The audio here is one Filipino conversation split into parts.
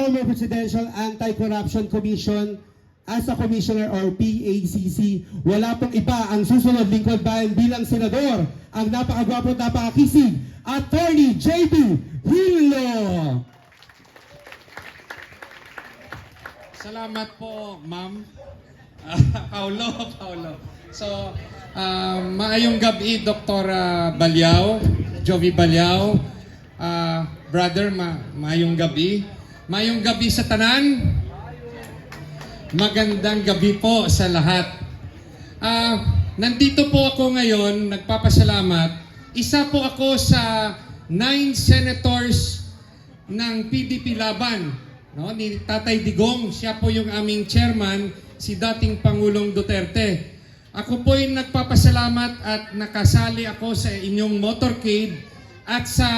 former Presidential Anti-Corruption Commission as a Commissioner or PACC. Wala pong iba ang susunod lingkod bayan bilang senador, ang napakagwapo at napakakisig, Attorney J.B. Hillo. Salamat po, ma'am. Paulo. So, maayong gabi, Dr. Balyao, Jovi Balyao. Brother, maayong gabi. Maayong gabi sa tanan. Magandang gabi po sa lahat. Nandito po ako ngayon, nagpapasalamat. Isa po ako sa 9 senators ng PDP Laban, no? Ni Tatay Digong. Siya po yung aming chairman, si dating Pangulong Duterte. Ako po ay nagpapasalamat at nakasali ako sa inyong motorcade at sa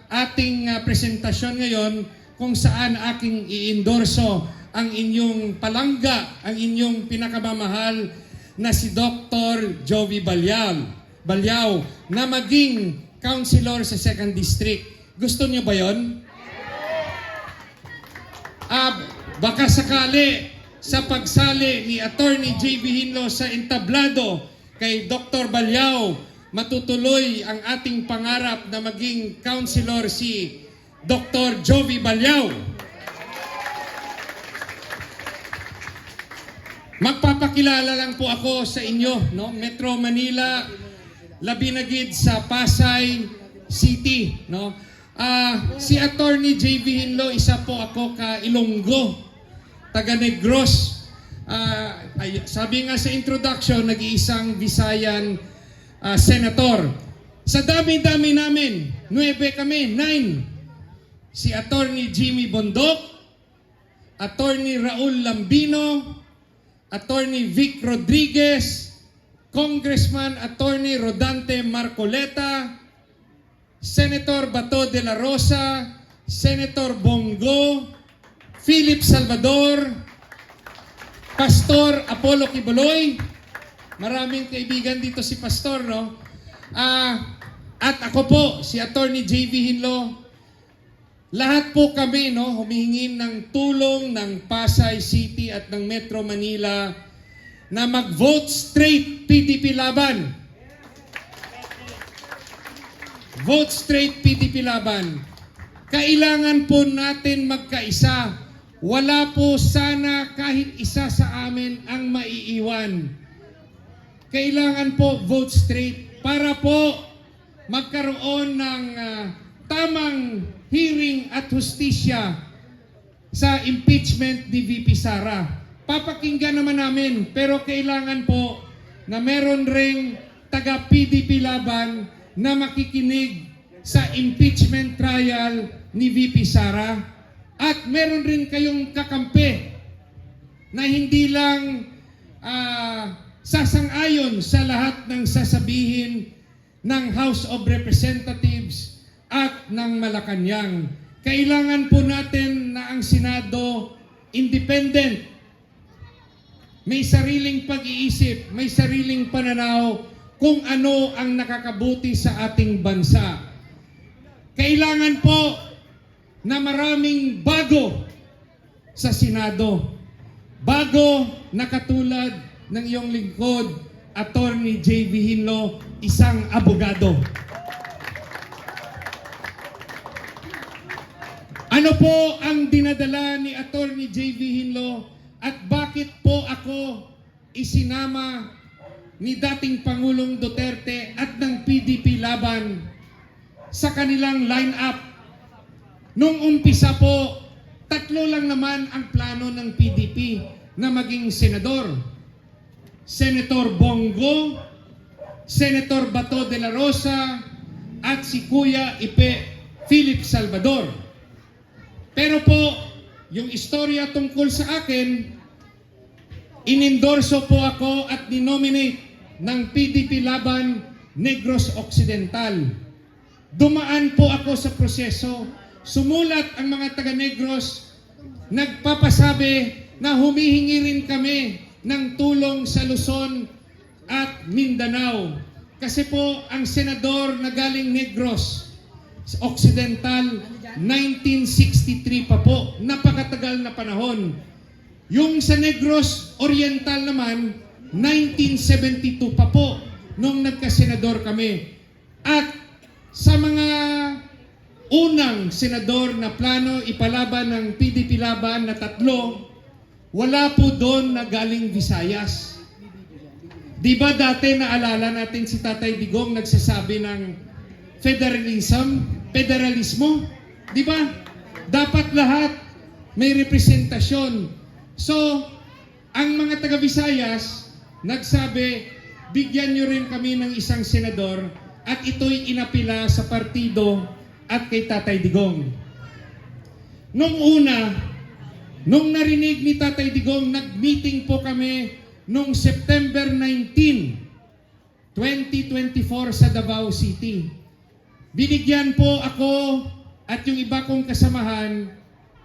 ating presentasyon ngayon kung saan aking i-endorso ang inyong palangga, ang inyong pinakamamahal na si Dr. Jovi Balyao na maging councilor sa 2nd District. Gusto niyo ba yon? Baka sakali sa pagsali ni Attorney J.B. Hillo sa entablado kay Dr. Balyao, matutuloy ang ating pangarap na maging councilor si Dr. Jovi Balyao. Magpapakilala lang po ako sa inyo, no? Metro Manila, labinagid sa Pasay City, no? Si Attorney J.B. Hillo, isa po ako ka Ilonggo, taga Negros. Sabi nga sa introduction, nag-iisang Visayan senator. Sa dami-dami namin, 9 kami, 9. Si Attorney Jimmy Bondok, Attorney Raul Lambino, Attorney Vic Rodriguez, Congressman Attorney Rodante Marcoleta, Senator Bato de la Rosa, Senator Bongo, Philip Salvador, Pastor Apollo Kibuloy. Maraming kaibigan dito si Pastor, no? At ako po, si Attorney J.B. Hillo. Lahat po kami, no, humihingi ng tulong ng Pasay City at ng Metro Manila na mag-vote straight PDP Laban. Vote straight PDP Laban. Kailangan po natin magkaisa. Wala po sana kahit isa sa amin ang maiiwan. Kailangan po vote straight para po magkaroon ng tamang hearing at hustisya sa impeachment ni VP Sara. Papakinggan naman namin, pero kailangan po na meron ring taga PDP Laban na makikinig sa impeachment trial ni VP Sara. At meron rin kayong kakampi na hindi lang sasang-ayon sa lahat ng sasabihin ng House of Representatives at ng Malacanang. Kailangan po natin na ang Senado independent. May sariling pag-iisip, may sariling pananaw kung ano ang nakakabuti sa ating bansa. Kailangan po na maraming bago sa Senado. Bago na katulad ng iyong lingkod, Attorney J.B. Hillo, isang abogado. Ano po ang dinadala ni Attorney J.B. Hillo at bakit po ako isinama ni dating Pangulong Duterte at ng PDP Laban sa kanilang line-up? Nung umpisa po, 3 lang naman ang plano ng PDP na maging senador. Senator Bongo, Senator Bato de la Rosa, at si Kuya Ipe Philip Salvador. Pero po, yung istorya tungkol sa akin, inendorso po ako at dinominate ng PDP Laban Negros Occidental. Dumaan po ako sa proseso. Sumulat ang mga taga-Negros, nagpapasabi na humihingi rin kami ng tulong sa Luzon at Mindanao. Kasi po ang senador na galing Negros Occidental, 1963 pa po. Napakatagal na panahon. Yung sa Negros Oriental naman, 1972 pa po nung nagka-senador kami. At sa mga unang senador na plano ipalaban ng PDP Laban na 3, wala po doon na galing Visayas. Di ba dati naalala natin si Tatay Digong nagsasabi ng federalismo? Di ba? Dapat lahat may representasyon. So, ang mga taga Visayas nagsabi, bigyan nyo rin kami ng isang senador at ito'y inapila sa partido at kay Tatay Digong. Nung una, nung narinig ni Tatay Digong, nag-meeting po kami nung September 19, 2024 sa Davao City. Binigyan po ako at yung iba kong kasamahan,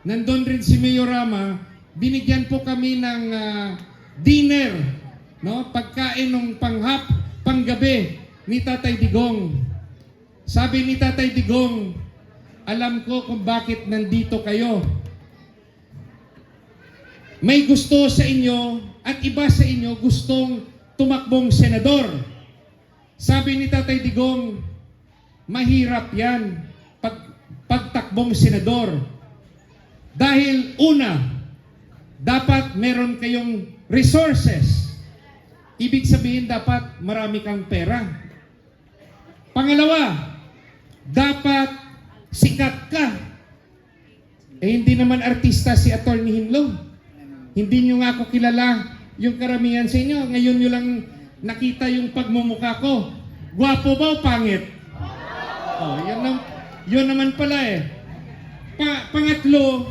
nandun rin si Mayor Rama, binigyan po kami ng dinner, no? Pagkain ng panggabi ni Tatay Digong. Sabi ni Tatay Digong, alam ko kung bakit nandito kayo. May gusto sa inyo at iba sa inyo gustong tumakbong senador. Sabi ni Tatay Digong, mahirap yan pagtakbong senador. Dahil una, dapat meron kayong resources. Ibig sabihin dapat marami kang pera. Pangalawa, dapat sikat ka. Hindi naman artista si Atty. Hinlo. Hindi nyo nga ako kilala yung karamihan sa inyo. Ngayon nyo lang nakita yung pagmumukha ko. Gwapo ba o pangit? Oh, yun naman pala eh. Pangatlo,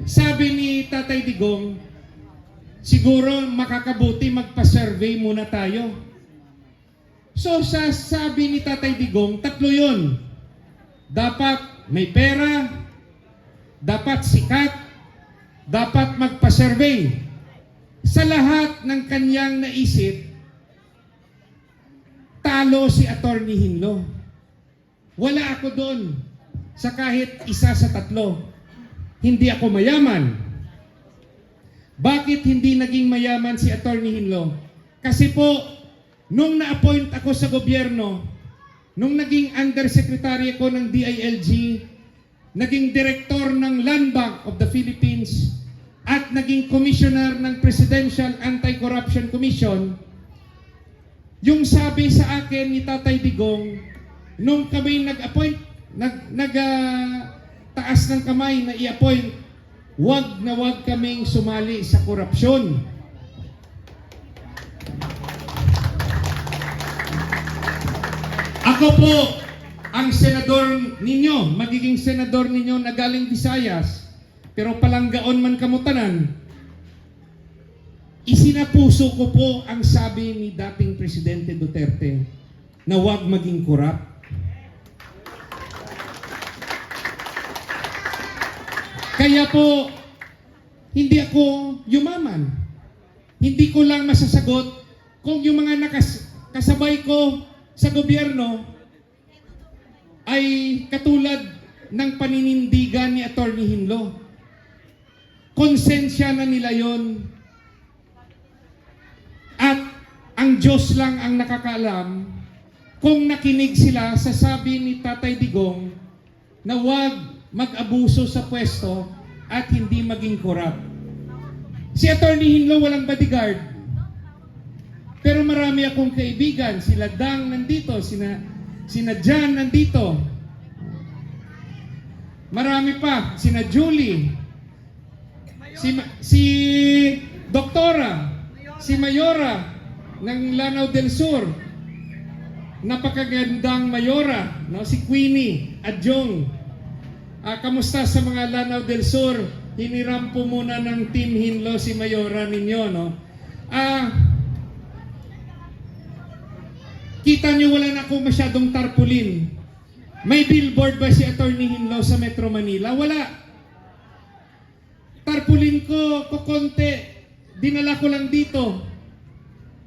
sabi ni Tatay Digong, siguro makakabuti magpa-survey muna tayo. So sabi ni Tatay Digong, 3 yun. Dapat may pera, dapat sikat, dapat magpa-survey. Sa lahat ng kanyang naisip, talo si Atty. Hinlo. Wala ako doon sa kahit isa sa 3. Hindi ako mayaman. Bakit hindi naging mayaman si Atty. Hinlo? Kasi po, nung na-appoint ako sa gobyerno, nung naging undersecretary ako ng DILG, naging director ng Land Bank of the Philippines, at naging commissioner ng Presidential Anti-Corruption Commission, yung sabi sa akin ni Tatay Digong, nung kami nag-appoint, taas ng kamay na i-appoint, wag na wag kaming sumali sa korupsyon. Ako po ang senador ninyo, magiging senador ninyo na galing Visayas, pero palanggaon man kamutanan. Isinapuso ko po ang sabi ni dating Presidente Duterte na huwag maging korap. Kaya po, hindi ako yumaman. Hindi ko lang masasagot kung yung mga kasabay ko sa gobyerno ay katulad ng paninindigan ni Atty. Hinlo. Konsensya na nila yon. At ang Diyos lang ang nakakaalam kung nakinig sila sa sabi ni Tatay Digong na huwag mag-abuso sa pwesto at hindi maging korap. Si Atty. Hinlo walang bodyguard. Pero marami akong kaibigan. Sila Dang nandito, sina Jan nandito. Marami pa, sina Julie, si Doktora, si Mayora ng Lanao del Sur. Napakagandang Mayora, no? Si Queenie Adjong. Kamusta sa mga Lanao del Sur? Hiniram po muna ng Team Hinlo si Mayora ninyo, no? Kita nyo wala na ako masyadong tarpaulin. May billboard ba si Atty. Hinlo sa Metro Manila? Wala. Tarpaulin ko konti. Dinala ko lang dito.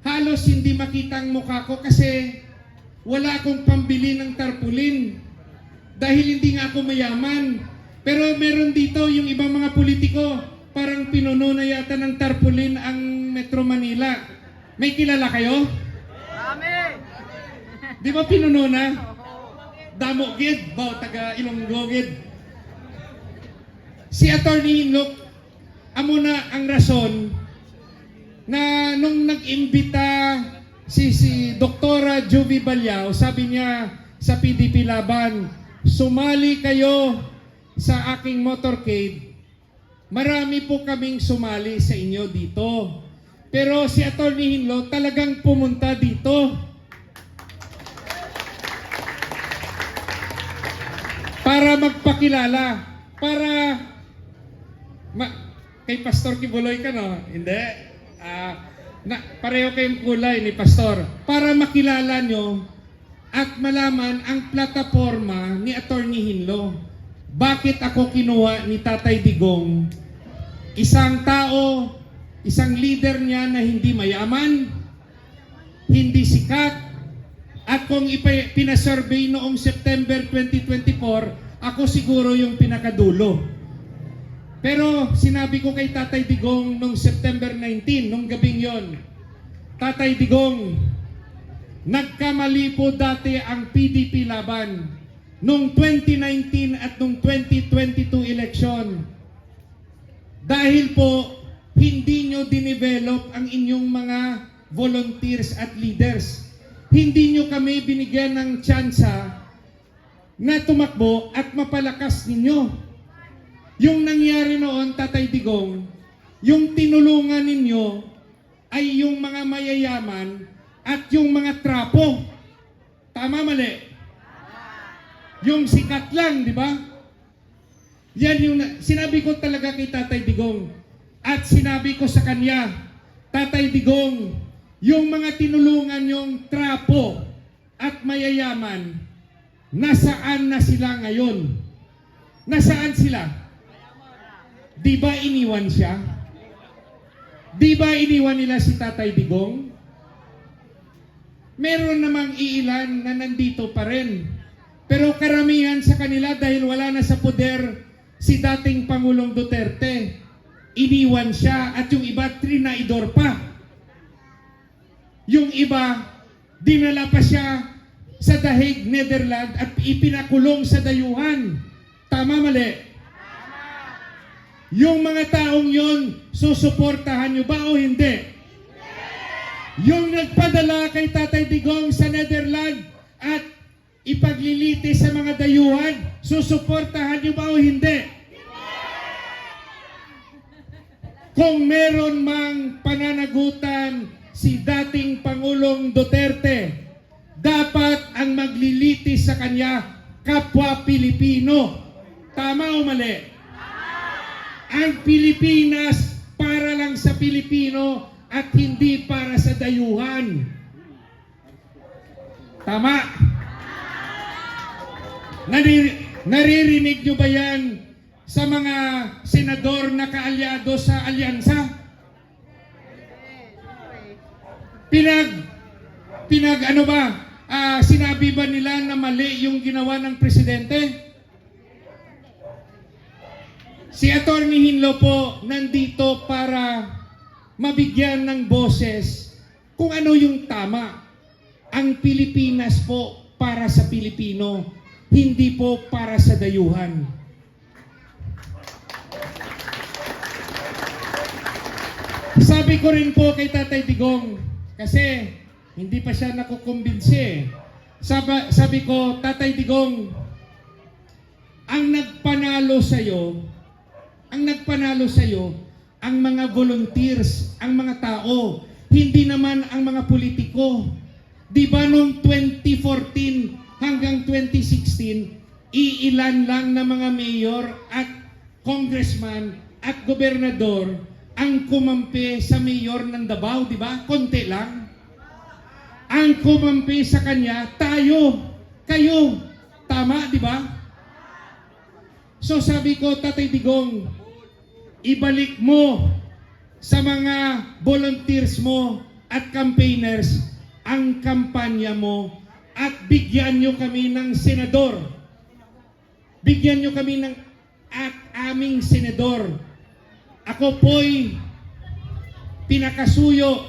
Halos hindi makita ang mukha ko kasi wala akong pambili ng tarpaulin. dahil hindi nga ako mayaman. Pero meron dito yung ibang mga politiko, parang pinuno na yata ng tarpaulin ang Metro Manila. May kilala kayo? Di ba pinuno na? Damo gid, bao taga Ilonggo gid. Si Attorney Hinlock, amo na ang rason na nung nag-imbita si Doktora Juvie Balyao, sabi niya sa PDP Laban, sumali kayo sa aking motorcade. Marami po kaming sumali sa inyo dito. Pero si Attorney Hinlock talagang pumunta dito para magpakilala, para kay Pastor Kibuloy ka, no? Hindi. Pareho kayong kulay ni Pastor. Para makilala nyo at malaman ang plataforma ni Attorney Hinlock. Bakit ako kinuha ni Tatay Digong? Isang tao, isang leader niya na hindi mayaman, hindi sikat, at kung pinasurvey noong September 2024, ako siguro yung pinakadulo. Pero sinabi ko kay Tatay Digong noong September 19, nung gabing yon, Tatay Digong, nagkamali po dati ang PDP Laban noong 2019 at noong 2022 election. Dahil po hindi nyo dinevelop ang inyong mga volunteers at leaders. Hindi nyo kami binigyan ng tsansa na tumakbo at mapalakas ninyo. Yung nangyari noon, Tatay Digong, yung tinulungan ninyo ay yung mga mayayaman at yung mga trapo. Tama, mali? Yung sikat lang, di ba? Yan yung sinabi ko talaga kay Tatay Digong. At sinabi ko sa kanya, Tatay Digong, yung mga tinulungan yung trapo at mayayaman, nasaan na sila ngayon? Nasaan sila? Di ba iniwan siya? Di ba iniwan nila si Tatay Digong? Meron namang iilan na nandito pa rin. Pero karamihan sa kanila dahil wala na sa poder si dating Pangulong Duterte, iniwan siya at yung iba trinaidor pa. Yung iba, dinala pa siya sa The Hague, Netherlands at ipinakulong sa dayuhan. Tama, mali? Yung mga taong yon, susuportahan nyo ba o hindi? Yung nagpadala kay Tatay Digong sa Netherlands at ipagliliti sa mga dayuhan, susuportahan nyo ba o hindi? Kung meron mang pananagutan si dating Pangulong Duterte, dapat ang magliliti sa kanya kapwa Pilipino. Tama o mali? Ang Pilipinas para lang sa Pilipino at hindi para sa dayuhan. Tama? Naririnig nyo ba yan sa mga senador na kaalyado sa alyansa? Sinabi ba nila na mali yung ginawa ng presidente? Si Attorney Hinlock po nandito para mabigyan ng boses kung ano yung tama. Ang Pilipinas po para sa Pilipino, hindi po para sa dayuhan. Sabi ko rin po kay Tatay Digong, kasi hindi pa siya nakukumbinsi. Sabi ko, Tatay Digong, ang nagpanalo sa'yo, ang mga volunteers, ang mga tao, hindi naman ang mga politiko. Di ba noong 2014 hanggang 2016, iilan lang na mga mayor at congressman at gobernador ang kumampi sa mayor ng Davao, di ba? Konti lang. Ang kumampi sa kanya, tayo, kayo. Tama, di ba? So sabi ko, Tatay Digong, ibalik mo sa mga volunteers mo at campaigners ang kampanya mo at bigyan nyo kami ng senador bigyan nyo kami ng at aming senador. Ako po'y pinakasuyo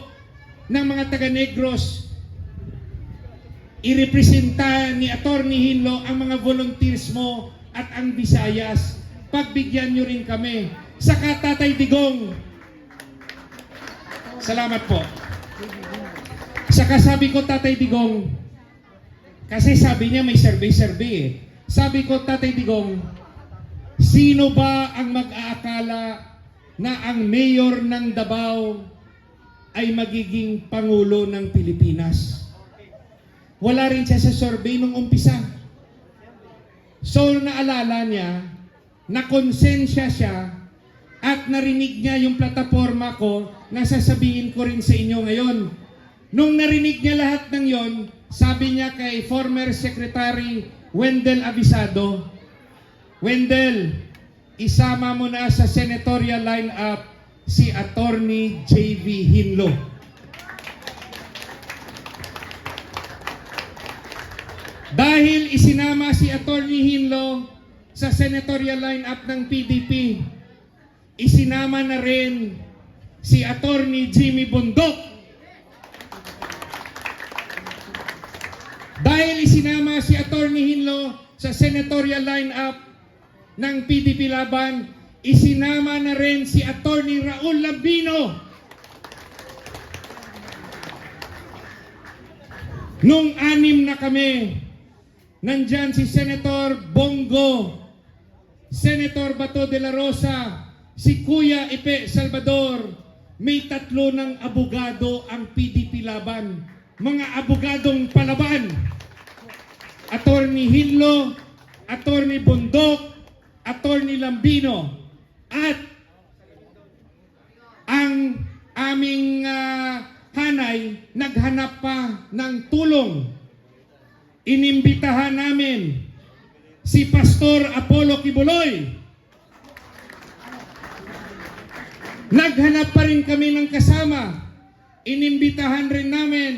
ng mga taga-Negros. Irepresenta ni Attorney Hinlo ang mga volunteers mo at ang Visayas. Pagbigyan nyo rin kami. Saka Tatay Digong. Salamat po. Saka sabi ko, Tatay Digong, kasi sabi niya may survey eh. Sabi ko, Tatay Digong, sino ba ang mag-aakala na ang mayor ng Davao ay magiging Pangulo ng Pilipinas? Wala rin siya sa survey nung umpisa. So naalala niya, nakonsensya siya at narinig niya yung plataforma ko na sasabihin ko rin sa inyo ngayon. Nung narinig niya lahat ng yon, sabi niya kay former Secretary Wendell Avisado, Wendell, isama mo na sa senatorial lineup si Attorney J.V. Hinlo. Dahil isinama si Attorney Hinlo sa senatorial lineup ng PDP, isinama na rin si Attorney Jimmy Bundok. Dahil isinama si Attorney Hinlo sa senatorial lineup ng PDP Laban, isinama na rin si Attorney Raul Lambino. Nung 6 na kami, nandyan si Senator Bongo, Senator Bato de la Rosa, si Kuya Ipe Salvador. May 3 ng abogado ang PDP Laban. Mga abogadong palaban. Attorney Hinlo, Attorney Bundok, Attorney Lambino, at ang aming hanay naghanap pa ng tulong. Inimbitahan namin si Pastor Apollo Kibuloy. Naghanap pa rin kami ng kasama. Inimbitahan rin namin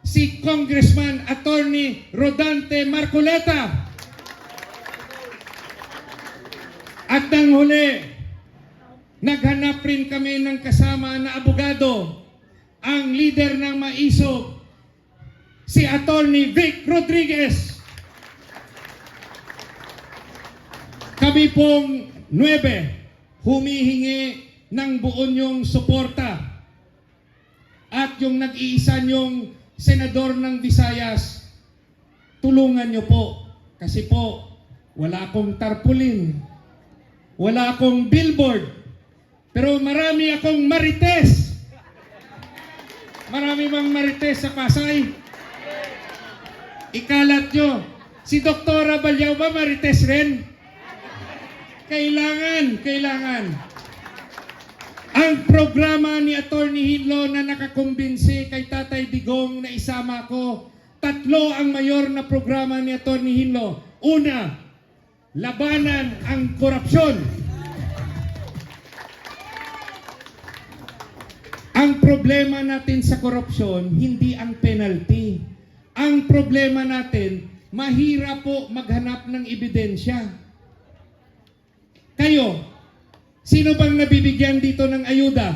si Congressman Attorney Rodante Marcoleta. At nang huli, naghanap rin kami ng kasama na abogado, ang leader ng Maisog, si Attorney Vic Rodriguez. Kami pong 9 humihingi ng buo niyong suporta. At yung nag-iisa niyong senador ng Visayas, tulungan niyo po. Kasi po, wala akong tarpaulin, wala akong billboard, pero marami akong marites. Marami bang marites sa Pasay? Ikalat nyo. Si Doktora Balyaw ba marites rin? Kailangan. Ang programa ni Attorney Hinlo na nakakumbinsi kay Tatay Digong na isama ko, 3 ang mayor na programa ni Attorney Hinlo. Una, labanan ang korupsyon. Ang problema natin sa korupsyon, hindi ang penalty. Ang problema natin, mahirap po maghanap ng ebidensya. Kayo, sino bang nabibigyan dito ng ayuda?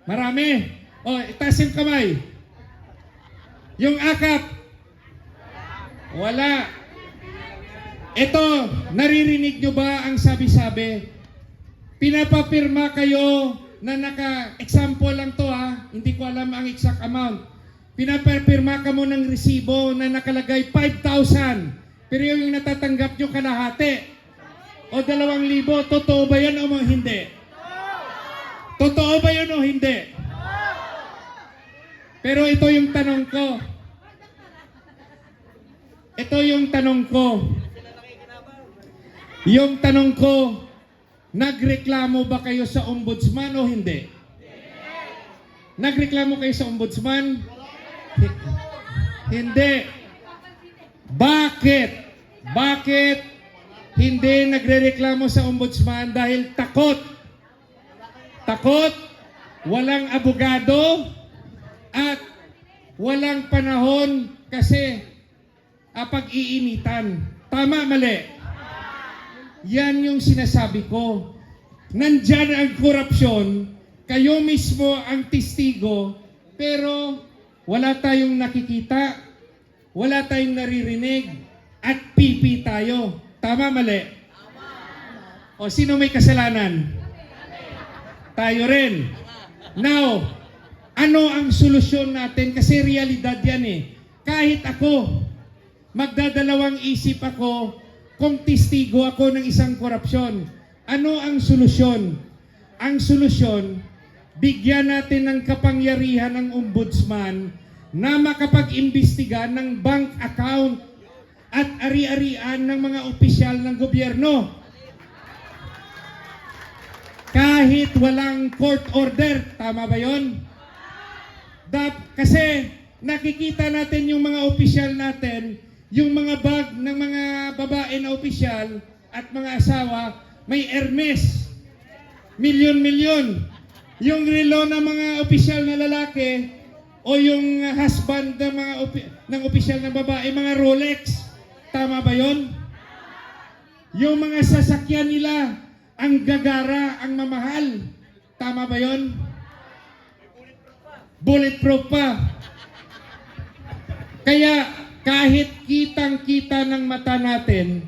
Marami. O, itaas yung kamay. Yung akap? Wala. Ito, naririnig nyo ba ang sabi-sabi? Pinapapirma kayo na example lang to hindi ko alam ang exact amount. Pinapapirma ka mo ng resibo na nakalagay 5,000, pero yung natatanggap nyo kalahati o 2,000, totoo ba yan o hindi? Totoo ba yun o hindi? Pero ito yung tanong ko. Yung tanong ko, nagreklamo ba kayo sa ombudsman o hindi? Nagreklamo kayo sa ombudsman? Hindi. Bakit? Bakit hindi nagrereklamo sa ombudsman? Dahil takot. Takot, walang abogado, at walang panahon kasi pag-iinitan. Tama, mali? Yan yung sinasabi ko. Nandyan ang korupsyon, kayo mismo ang testigo, pero wala tayong nakikita, wala tayong naririnig, at pipi tayo. Tama, mali? O sino may kasalanan? Tayo rin. Now, ano ang solusyon natin? Kasi realidad yan eh. Kahit ako, magdadalawang isip ako kung testigo ako ng isang korupsyon. Ano ang solusyon? Ang solusyon, bigyan natin ng kapangyarihan ng ombudsman na makapag-imbestiga ng bank account at ari-arian ng mga opisyal ng gobyerno. Kahit walang court order, tama ba yun? Kasi nakikita natin yung mga opisyal natin, yung mga bag ng mga babae na opisyal at mga asawa, may Hermes, milyon-milyon. Yung relo ng mga opisyal na lalaki o yung husband ng mga ng opisyal na babae, mga Rolex, tama ba yun? Yung mga sasakyan nila, ang gagara, ang mamahal. Tama ba yon? Bulletproof pa. Kaya kahit kitang-kita ng mata natin,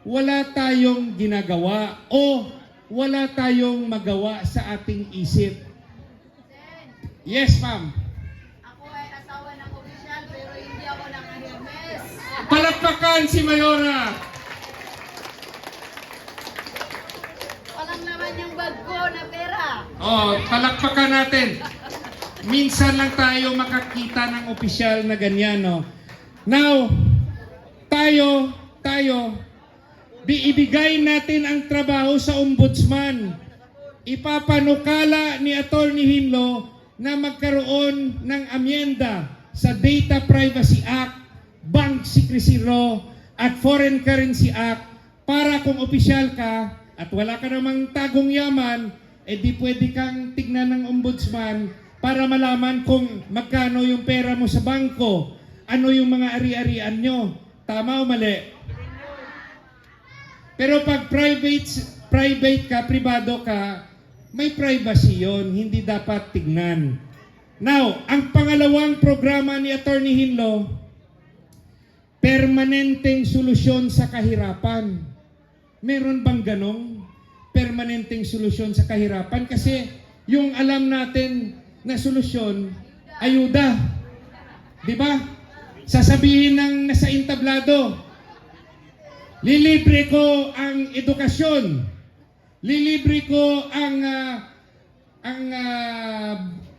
wala tayong ginagawa o wala tayong magawa sa ating isip. Yes, ma'am. Ako ay asawa ng opisyal pero hindi ako naka-Hermes. Palakpakan si Mayora. Walang naman yung bag ko na pera. Oh, palakpakan natin. Minsan lang tayo makakita ng opisyal na ganyan, no? Now, tayo, ibigay natin ang trabaho sa ombudsman. Ipapanukala ni Atty. Hinlo na magkaroon ng amyenda sa Data Privacy Act, Bank Secrecy Law, at Foreign Currency Act para kung opisyal ka at wala ka namang tagong yaman, di pwede kang tignan ng ombudsman para malaman kung magkano yung pera mo sa bangko, ano yung mga ari-arian nyo. Tama o mali? Pero pag private ka, pribado ka, may privacy yon, hindi dapat tignan. Now, ang pangalawang programa ni Atty. Hinlo, permanenteng solusyon sa kahirapan. Meron bang ganong permanenteng solusyon sa kahirapan? Kasi yung alam natin na solusyon, ayuda. Di ba? Sasabihin ng nasa entablado, lilibre ko ang edukasyon, lilibre ko ang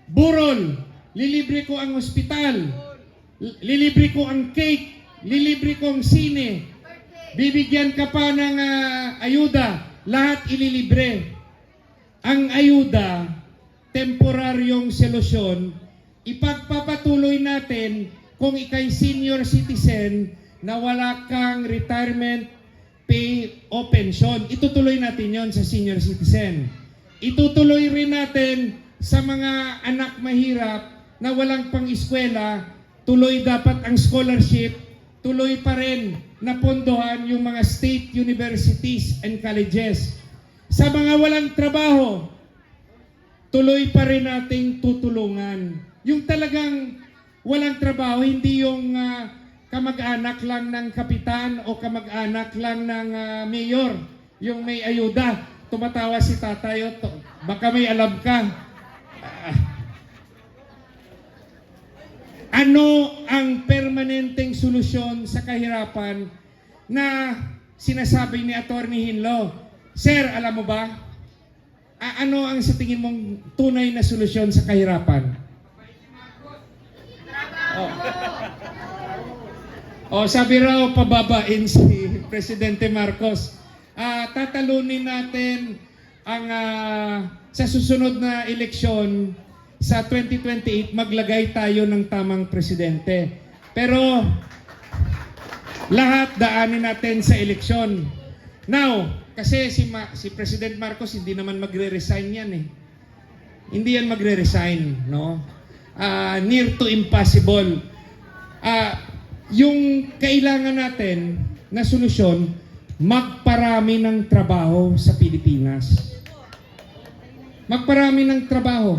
burol, lilibre ko ang ospital, lilibre ko ang cake, lilibre ko ang sine, bibigyan ka pa ng ayuda, lahat ililibre. Ang ayuda, temporaryong solusyon, ipagpapatuloy natin kung ikay senior citizen na wala kang retirement pay o pension. Itutuloy natin yon sa senior citizen. Itutuloy rin natin sa mga anak mahirap na walang pang-eskwela, tuloy dapat ang scholarship, tuloy pa rin na pondohan yung mga state universities and colleges. Sa mga walang trabaho, tuloy pa rin nating tutulungan. Yung talagang walang trabaho, hindi yung kamag-anak lang ng kapitan o kamag-anak lang ng mayor, yung may ayuda. Tumatawa si tatay, baka may alam ka. Ano ang permanenteng solusyon sa kahirapan na sinasabi ni Atty. Hinlo? Sir, alam mo ba? Ano ang sa tingin mong tunay na solusyon sa kahirapan? Sabi raw pababain si Presidente Marcos. Tatalunin natin ang sa susunod na eleksyon sa 2028 maglagay tayo ng tamang presidente. Pero lahat daanin natin sa eleksyon. Now, kasi si President Marcos hindi naman magre-resign yan eh. Hindi yan magre-resign, no? Near to impossible. Yung kailangan natin na solusyon, magparami ng trabaho sa Pilipinas. Magparami ng trabaho.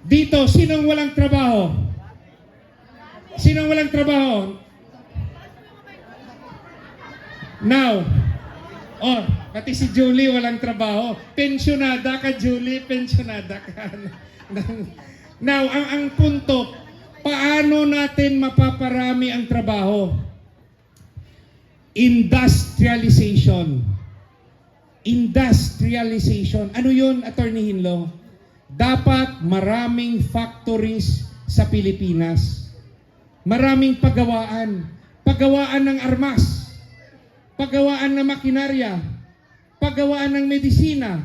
Dito, sinong walang trabaho? Sinong walang trabaho? Now, pati si Julie walang trabaho. Pensionada ka, Julie, pensionada ka. Now, ang punto, paano natin mapaparami ang trabaho? Industrialization. Industrialization. Ano yun, Attorney Hinlo? Dapat maraming factories sa Pilipinas. Maraming pagawaan. Pagawaan ng armas. Pagawaan ng makinarya. Pagawaan ng medisina.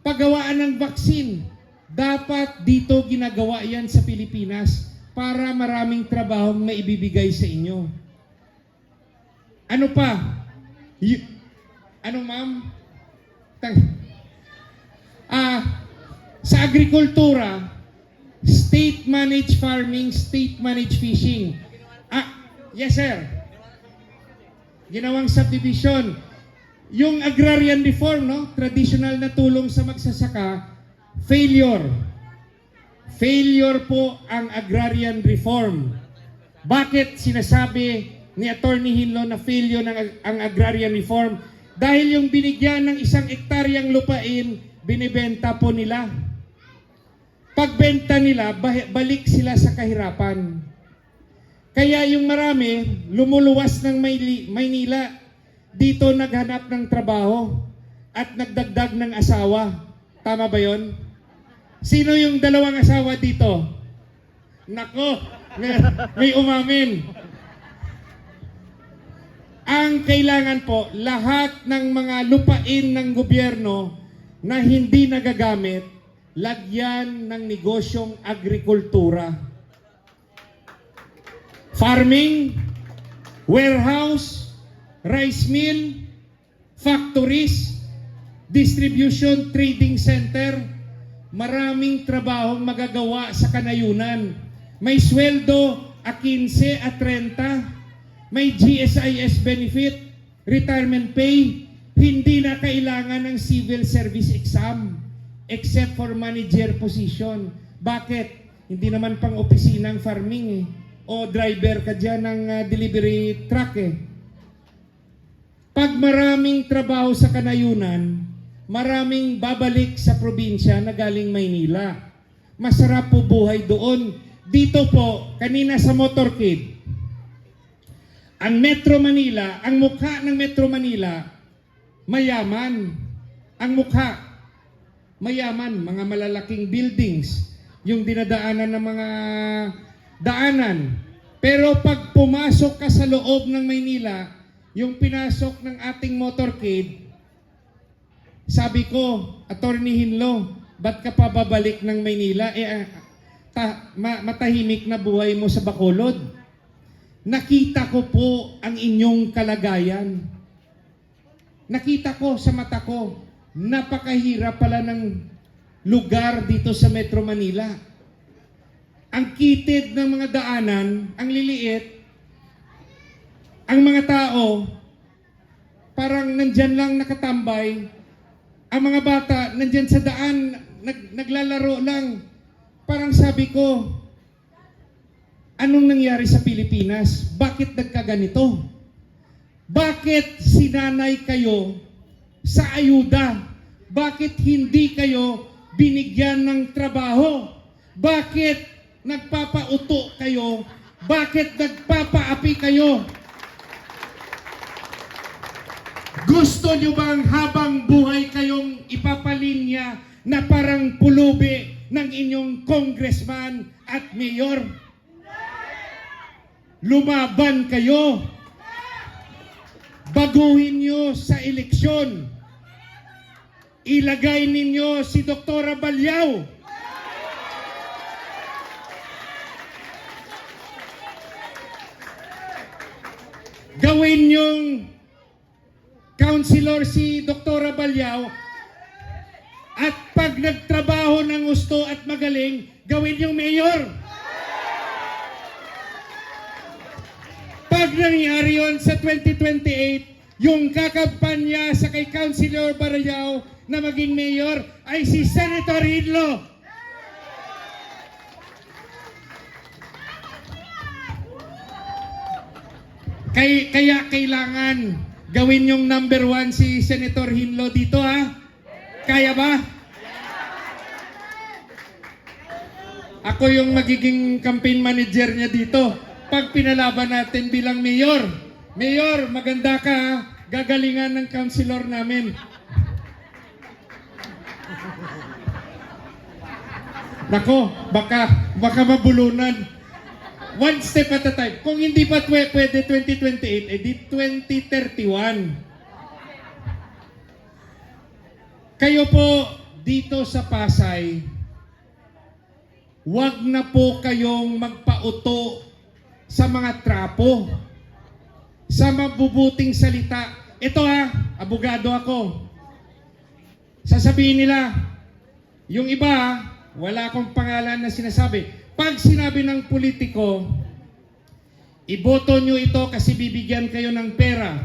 Pagawaan ng vaksin. Dapat dito ginagawa yan sa Pilipinas para maraming trabaho na ibibigay sa inyo. Ano pa? Ano, ma'am? Sa agrikultura, state-managed farming, state-managed fishing. Yes, sir. Ginawang subdivision. Yung agrarian reform, no? Traditional na tulong sa magsasaka, failure. Failure po ang agrarian reform. Bakit sinasabi ni Attorney Hinlo na failure ang agrarian reform? Dahil yung binigyan ng 1 hektaryang lupain, binibenta po nila. Pagbenta nila, balik sila sa kahirapan. Kaya yung marami, lumuluwas ng Maynila, dito naghanap ng trabaho at nagdagdag ng asawa. Tama ba yon? Sino yung 2 asawa dito? Nako, may umamin. Ang kailangan po, lahat ng mga lupain ng gobyerno na hindi nagagamit, lagyan ng negosyong agrikultura. Farming, warehouse, rice mill, factories, distribution, trading center, maraming trabahong magagawa sa kanayunan. May sweldo a 15 at 30, may GSIS benefit, retirement pay, hindi na kailangan ng civil service exam except for manager position. Bakit? Hindi naman pang opisina ang farming eh. O driver ka dyan ng delivery truck eh. Pag maraming trabaho sa kanayunan, maraming babalik sa probinsya na galing Maynila. Masarap po buhay doon. Dito po, kanina sa motorcade, ang Metro Manila, ang mukha ng Metro Manila, mayaman. Ang mukha, mayaman, mga malalaking buildings, yung dinadaanan ng mga daanan. Pero pag pumasok ka sa loob ng Maynila, yung pinasok ng ating motorcade, sabi ko, Attorney Hinlo, ba't ka pa babalik ng Maynila? Matahimik na buhay mo sa Bacolod. Nakita ko po ang inyong kalagayan. Nakita ko sa mata ko, napakahirap pala ng lugar dito sa Metro Manila. Ang kitid ng mga daanan, ang liliit, ang mga tao, parang nandyan lang nakatambay, ang mga bata nandyan sa daan, naglalaro lang. Parang sabi ko, anong nangyari sa Pilipinas? Bakit nagkaganito? Bakit sinanay kayo sa ayuda? Bakit hindi kayo binigyan ng trabaho? Bakit nagpapauto kayo? Bakit nagpapaapi kayo? Gusto nyo bang habang buhay kayong ipapalinya na parang pulubi ng inyong congressman at mayor? Lumaban kayo. Baguhin nyo sa eleksyon. Ilagay ninyo si Dr. Balyaw. Gawin nyong councilor si Dr. Balyaw. At pag nagtrabaho ng gusto at magaling, gawin yung mayor. Pag Wag nangyari yun sa 2028, yung kakampanya sa kay Councilor Barayao na maging mayor ay si Senator Hidlo. Kaya kailangan gawin yung number 1 si Senator Hinlo dito, ha? Kaya ba? Ako yung magiging campaign manager niya dito. Pag pinalaban natin bilang mayor. Mayor, maganda ka, ha? Gagalingan ng councilor namin. Nako, baka mabulunan. One step at a time. Kung hindi pa pwede 2028, edi 2031. Kayo po dito sa Pasay, wag na po kayong magpauto sa mga trapo, sa mabubuting salita. Ito ha, abogado ako. Sasabihin nila, yung iba, wala akong pangalan na sinasabi. Pag sinabi ng politiko, iboto nyo ito kasi bibigyan kayo ng pera.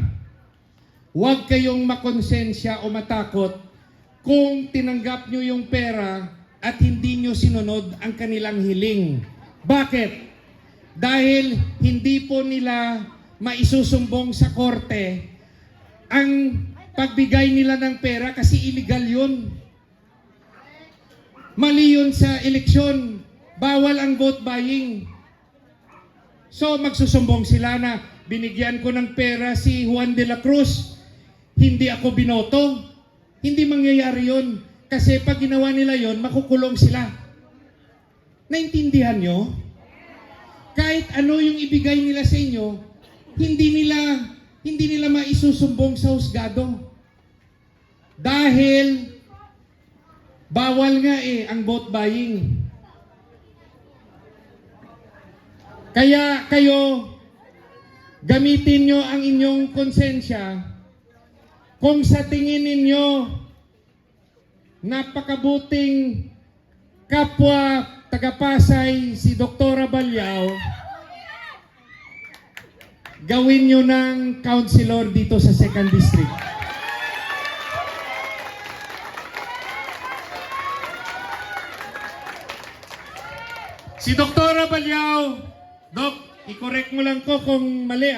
Huwag kayong makonsensya o matakot kung tinanggap nyo yung pera at hindi nyo sinunod ang kanilang hiling. Bakit? Dahil hindi po nila maisusumbong sa korte ang pagbigay nila ng pera kasi illegal yun. Mali yun sa eleksyon. Bawal ang vote buying. So magsusumbong sila na binigyan ko ng pera si Juan de la Cruz. Hindi ako binoto. Hindi mangyayari yun. Kasi pag ginawa nila yun, makukulong sila. Naintindihan nyo? Kahit ano yung ibigay nila sa inyo, hindi nila maisusumbong sa husgado. Dahil bawal nga ang vote buying. Kaya kayo, gamitin nyo ang inyong konsensya kung sa tingin ninyo napakabuting kapwa taga-Pasay si Dr. Balyao, gawin nyo ng councilor dito sa 2nd District. Si Dr. Balyao, Dok, i-correct mo lang ko kung mali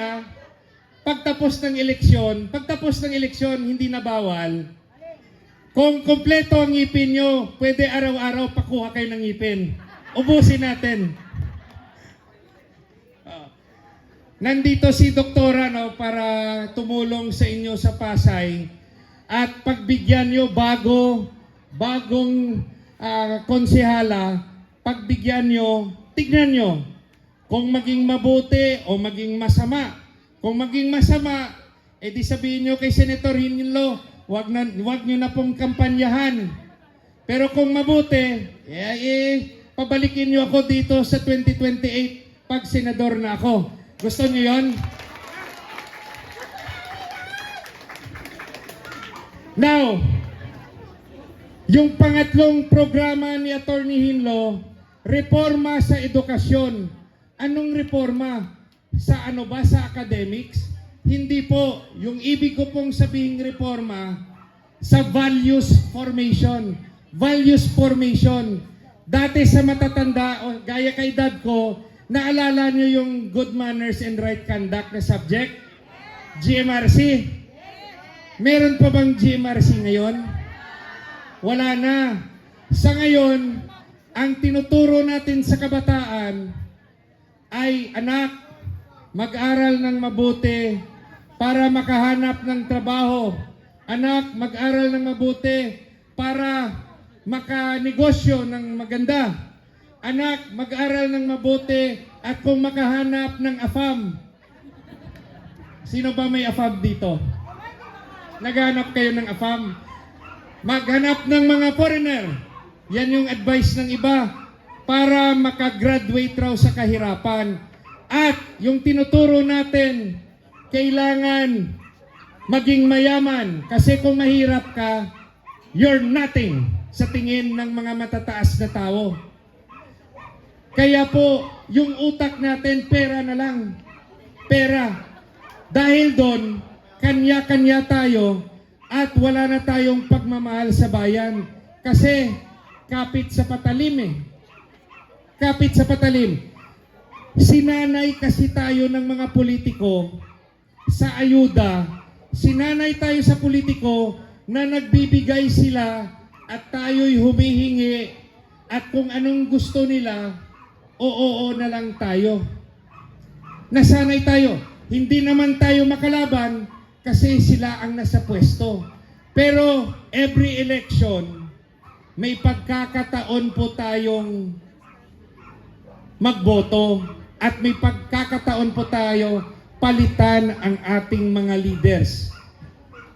pagtapos ng eleksyon, hindi na bawal. Kung kompleto ang ngipin nyo, pwede araw-araw pakuha kayo ng ngipin. Ubusin natin. Nandito si Doktora para tumulong sa inyo sa Pasay at pagbigyan nyo bagong konsehala, pagbigyan nyo, tignan nyo kung maging mabuti o maging masama. Kung maging masama, edi sabihin nyo kay Senator Hinlo, wag nyo na pong kampanyahan. Pero kung mabuti, pabalikin nyo ako dito sa 2028 pag senador na ako. Gusto nyo yon? Now, yung pangatlong programa ni Attorney Hinlo, reforma sa edukasyon. Anong reforma? Sa ano ba? Sa academics? Hindi po. Yung ibig ko pong sabihing reforma, sa values formation. Values formation. Dati sa matatanda, o gaya kay dad ko, naalala nyo yung good manners and right conduct na subject? GMRC? Meron pa bang GMRC ngayon? Wala na. Sa ngayon, ang tinuturo natin sa kabataan ay, anak, mag-aral ng mabuti para makahanap ng trabaho. Anak, mag-aral ng mabuti para makanegosyo ng maganda. Anak, mag-aral ng mabuti at kung makahanap ng AFAM. Sino ba may AFAM dito? Naghanap kayo ng AFAM. Maghanap ng mga foreigner. Yan yung advice ng iba para makagraduate raw sa kahirapan. At yung tinuturo natin, kailangan maging mayaman. Kasi kung mahirap ka, you're nothing sa tingin ng mga matataas na tao. Kaya po, yung utak natin, pera na lang. pera. Dahil doon, kanya-kanya tayo at wala na tayong pagmamahal sa bayan. Kasi kapit sa patalim eh. Kapit sa patalim. Sinanay kasi tayo ng mga politiko sa ayuda. Sinanay tayo sa politiko na nagbibigay sila at tayo'y humihingi at kung anong gusto nila, oo na lang tayo. Nasanay tayo. Hindi naman tayo makalaban kasi sila ang nasa pwesto. Pero every election, may pagkakataon po tayong magboto at may pagkakataon po tayo palitan ang ating mga leaders.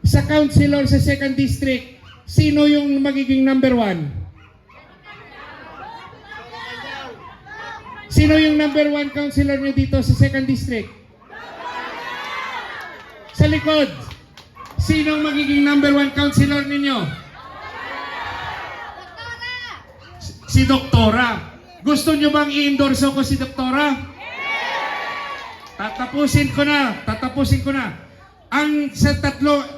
Sa councilor sa 2nd District, sino yung magiging number 1? Sino yung number 1 councilor nyo dito sa 2nd District? Sa likod, sino ang magiging number 1 councilor ninyo? Si Doktora. Gusto nyo bang i-endorse ko si Doktora? Tatapusin ko na. Ang sa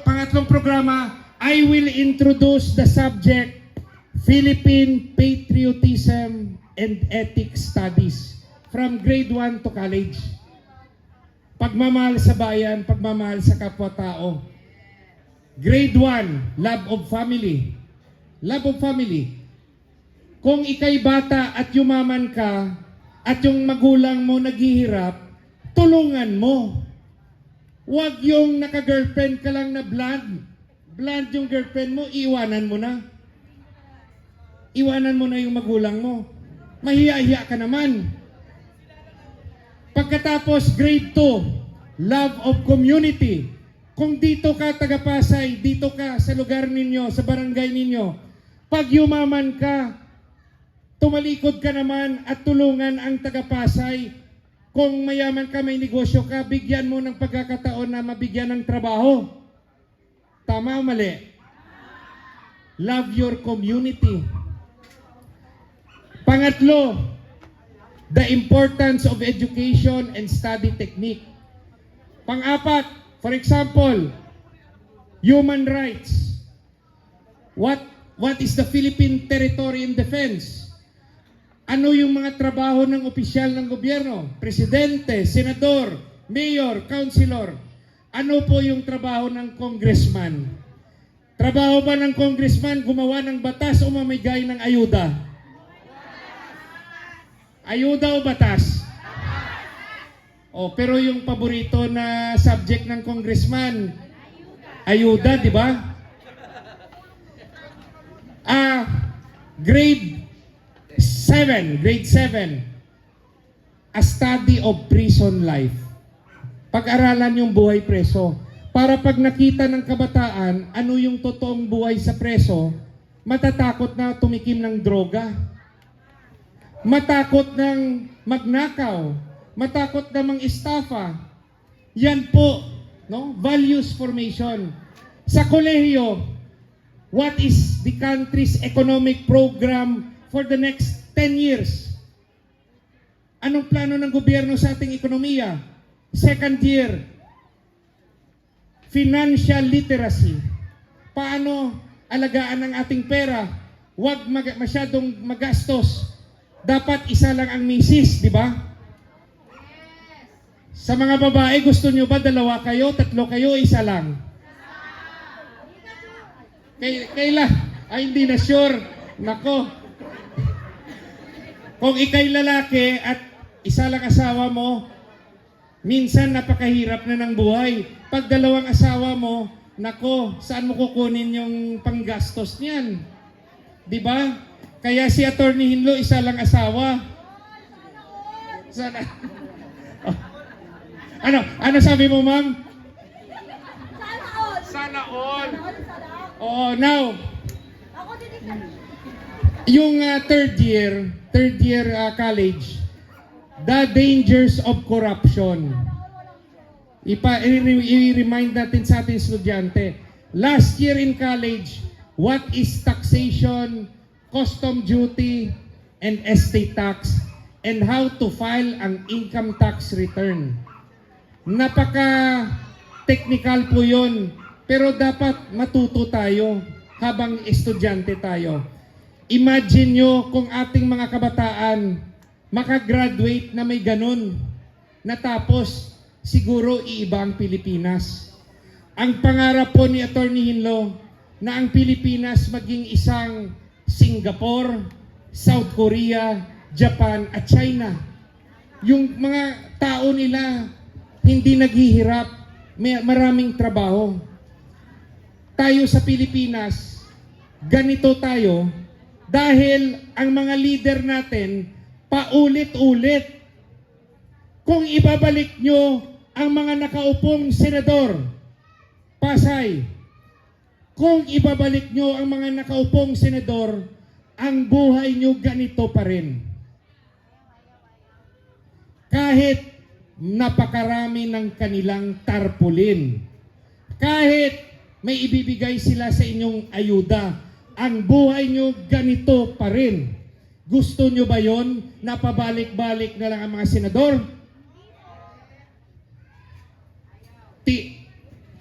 pangatlong programa, I will introduce the subject Philippine Patriotism and Ethics Studies from grade 1 to college. Pagmamahal sa bayan, pagmamahal sa kapwa-tao. Grade 1, love of family. Love of family. Kung ikay bata at yumaman ka at yung magulang mo naghihirap, tulungan mo. Huwag yung naka-girlfriend ka lang na blonde. Blonde yung girlfriend mo, iwanan mo na. Iwanan mo na yung magulang mo. Mahiya-hiya ka naman. Pagkatapos, grade 2, love of community. Kung dito ka taga-Pasay, dito ka sa lugar ninyo, sa barangay ninyo, pag yumaman ka, tumalikod ka naman at tulungan ang taga-Pasay. Kung mayaman ka, may negosyo ka, bigyan mo ng pagkakataon na mabigyan ng trabaho. Tama o mali? Love your community. Pangatlo, the importance of education and study technique. Pang-apat, for example, human rights. What is the Philippine Territory and Defense? Ano yung mga trabaho ng opisyal ng gobyerno? Presidente, senador, mayor, councilor. Ano po yung trabaho ng congressman? Trabaho ba ng congressman gumawa ng batas o mamigay ng ayuda? Ayuda o batas? Pero yung paborito na subject ng congressman, ayuda, di ba? Grade 7, a study of prison life. Pag-aralan yung buhay preso. Para pag nakita ng kabataan, ano yung totoong buhay sa preso, matatakot na tumikim ng droga. Matakot ng magnakaw. Matakot na mang-estafa. Yan po, no? Values formation. Sa kolehiyo, what is the country's economic program for the next 10 years? Anong plano ng gobyerno sa ating ekonomiya? Second year, financial literacy. Paano alagaan ang ating pera? Huwag masyadong magastos. Dapat isa lang ang misis, di ba? Sa mga babae, gusto nyo ba 2 kayo, 3 kayo, isa lang? Kaila? Ay, hindi na sure. Nako. Kung ikay lalaki at isa lang asawa mo, minsan napakahirap na ng buhay. Pag 2 asawa mo, nako, saan mo kukunin yung panggastos niyan? Di ba? Kaya si Attorney Hinlo, isa lang asawa. Sana. Oh. Ano sabi mo, ma'am? Sana all. Oh, now, yung third year college, the dangers of corruption. I-remind natin sa ating estudyante. Last year in college, what is taxation, custom duty, and estate tax, and how to file an income tax return. Napaka-technical po yun. Pero dapat matuto tayo habang estudyante tayo. Imagine nyo kung ating mga kabataan makagraduate na may ganun. Natapos, siguro iiba ang Pilipinas. Ang pangarap po ni Attorney Hinlo na ang Pilipinas maging isang Singapore, South Korea, Japan at China. Yung mga tao nila hindi naghihirap, may maraming trabaho. Tayo sa Pilipinas, ganito tayo dahil ang mga leader natin paulit-ulit. Kung ibabalik nyo ang mga nakaupong senador, Pasay, kung ibabalik nyo ang mga nakaupong senador, ang buhay nyo ganito pa rin. Kahit napakarami ng kanilang tarpulin, kahit may ibibigay sila sa inyong ayuda, ang buhay nyo ganito pa rin. Gusto nyo ba yon? Napabalik-balik na lang ang mga senador?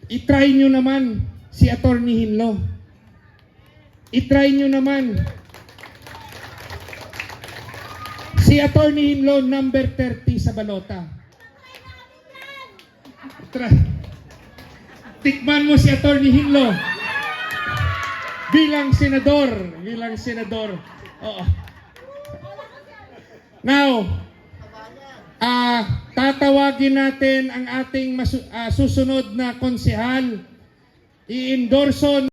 I-try nyo naman si Attorney Hinlo. I-try nyo naman. Si Attorney Hinlo, number 30 sa balota. Tikman mo si Attorney Hinlo. Bilang senador. Oo. Now, tatawagin natin ang ating susunod na konsehal. I-endorso